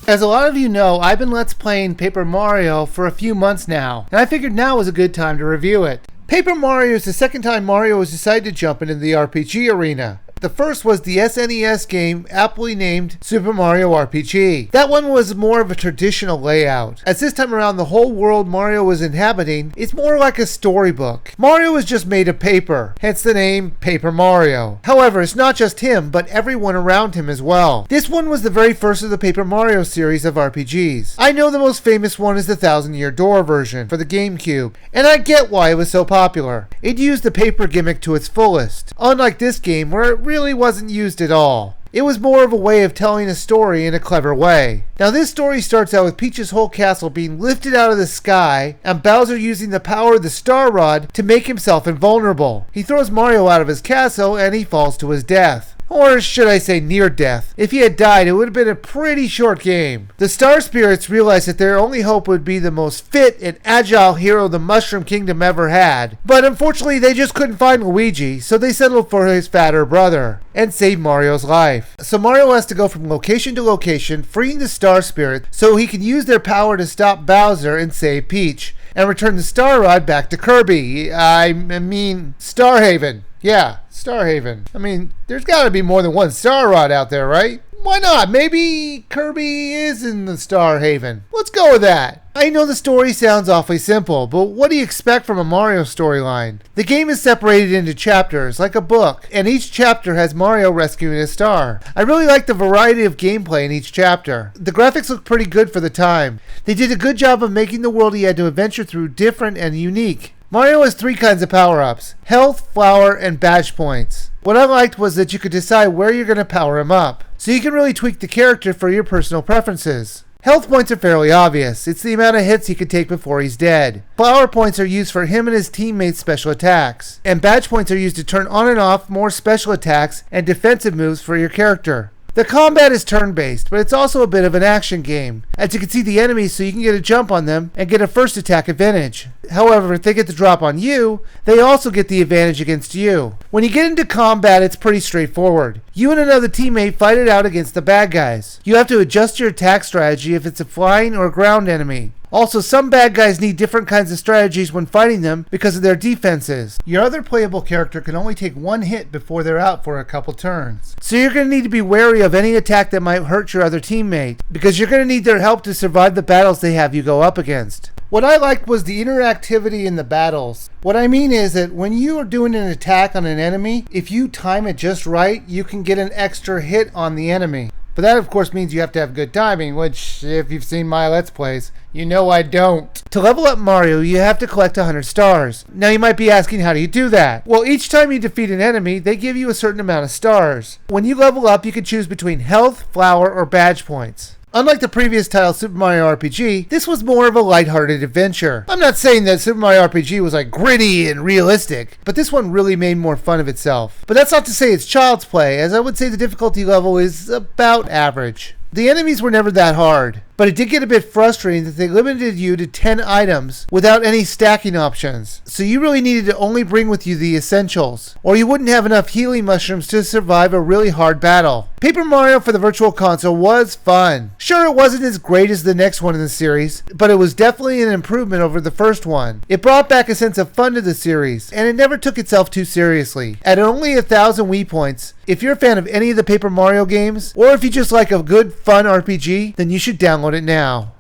As a lot of you know, I've been Let's Playing Paper Mario for a few months now, and I figured now was a good time to review it. Paper Mario is the second time Mario has decided to jump into the RPG arena. The first was the SNES game aptly named Super Mario RPG. That one was more of a traditional layout. As this time around the whole world Mario was inhabiting is more like a storybook. Mario is just made of paper, hence the name Paper Mario. However, it's not just him, but everyone around him as well. This one was the very first of the Paper Mario series of RPGs. I know the most famous one is the Thousand Year Door version for the GameCube, and I get why it was so popular. It used the paper gimmick to its fullest, unlike this game where it really wasn't used at all. It was more of a way of telling a story in a clever way. Now this story starts out with Peach's whole castle being lifted out of the sky and Bowser using the power of the Star Rod to make himself invulnerable. He throws Mario out of his castle and he falls to his death. Or should I say near death. If he had died, it would have been a pretty short game. The Star Spirits realized that their only hope would be the most fit and agile hero the Mushroom Kingdom ever had. But unfortunately, they just couldn't find Luigi, so they settled for his fatter brother and saved Mario's life. So Mario has to go from location to location, freeing the Star Spirits so he can use their power to stop Bowser and save Peach, and return the Star Rod back to Kirby. I mean, Starhaven. Yeah, Starhaven. I mean, there's got to be more than one Star Rod out there, right? Why not? Maybe Kirby is in the Starhaven. Let's go with that. I know the story sounds awfully simple, but what do you expect from a Mario storyline? The game is separated into chapters, like a book, and each chapter has Mario rescuing a star. I really like the variety of gameplay in each chapter. The graphics look pretty good for the time. They did a good job of making the world he had to adventure through different and unique. Mario has three kinds of power-ups: health, flower, and badge points. What I liked was that you could decide where you're going to power him up, so you can really tweak the character for your personal preferences. Health points are fairly obvious. It's the amount of hits he could take before he's dead. Flower points are used for him and his teammates' special attacks. And badge points are used to turn on and off more special attacks and defensive moves for your character. The combat is turn-based, but it's also a bit of an action game, as you can see the enemies so you can get a jump on them and get a first attack advantage. However, if they get the drop on you, they also get the advantage against you. When you get into combat, it's pretty straightforward. You and another teammate fight it out against the bad guys. You have to adjust your attack strategy if it's a flying or ground enemy. Also, some bad guys need different kinds of strategies when fighting them because of their defenses. Your other playable character can only take one hit before they're out for a couple turns. So you're going to need to be wary of any attack that might hurt your other teammate, because you're going to need their help to survive the battles they have you go up against. What I liked was the interactivity in the battles. What I mean is that when you are doing an attack on an enemy, if you time it just right, you can get an extra hit on the enemy. But that of course means you have to have good timing, which if you've seen my Let's Plays, you know I don't. To level up Mario, you have to collect 100 stars. Now you might be asking, how do you do that? Well, each time you defeat an enemy, they give you a certain amount of stars. When you level up, you can choose between health, flower, or badge points. Unlike the previous title, Super Mario RPG, this was more of a lighthearted adventure. I'm not saying that Super Mario RPG was like gritty and realistic, but this one really made more fun of itself. But that's not to say it's child's play, as I would say the difficulty level is about average. The enemies were never that hard, but it did get a bit frustrating that they limited you to 10 items without any stacking options. So you really needed to only bring with you the essentials, or you wouldn't have enough healing mushrooms to survive a really hard battle. Paper Mario for the Virtual Console was fun. Sure, it wasn't as great as the next one in the series, but it was definitely an improvement over the first one. It brought back a sense of fun to the series, and it never took itself too seriously. At only 1,000 Wii points, if you're a fan of any of the Paper Mario games, or if you just like a good, fun RPG, then you should download it now.